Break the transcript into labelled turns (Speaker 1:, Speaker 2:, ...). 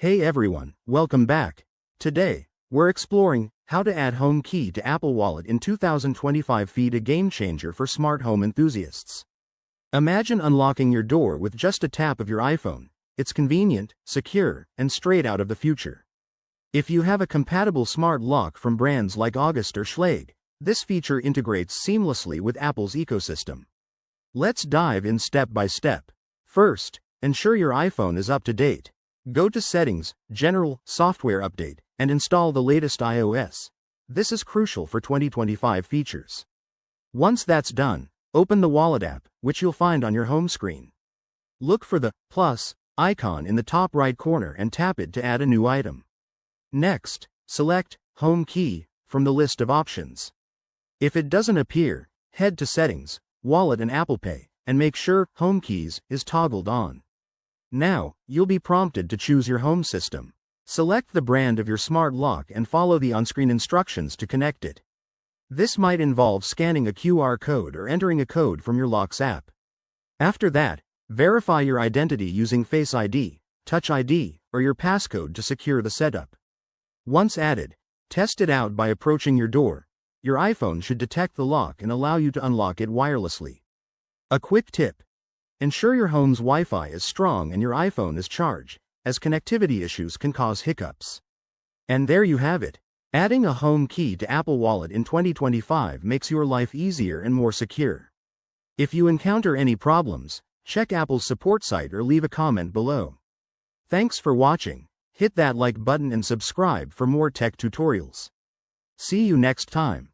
Speaker 1: Hey everyone, welcome back. Today, we're exploring how to add Home Key to Apple Wallet in 2025. Feed a game changer for smart home enthusiasts. Imagine unlocking your door with just a tap of your iPhone. It's convenient, secure, and straight out of the future. If you have a compatible smart lock from brands like August or Schlage, this feature integrates seamlessly with Apple's ecosystem. Let's dive in step by step. First, ensure your iPhone is up to date. Go to Settings, General, Software Update, and install the latest iOS. This is crucial for 2025 features. Once that's done, open the Wallet app, which you'll find on your home screen. Look for the plus icon in the top right corner and tap it to add a new item. Next, select Home Key from the list of options. If it doesn't appear, head to Settings, Wallet and Apple Pay, and make sure Home Keys is toggled on. Now, you'll be prompted to choose your home system. Select the brand of your smart lock and follow the on-screen instructions to connect it. This might involve scanning a QR code or entering a code from your Locks app. After that, verify your identity using Face ID, Touch ID, or your passcode to secure the setup. Once added, test it out by approaching your door. Your iPhone should detect the lock and allow you to unlock it wirelessly. A quick tip: ensure your home's Wi-Fi is strong and your iPhone is charged, as connectivity issues can cause hiccups. And there you have it. Adding a Home Key to Apple Wallet in 2025 makes your life easier and more secure. If you encounter any problems, check Apple's support site or leave a comment below. Thanks for watching. Hit that like button and subscribe for more tech tutorials. See you next time.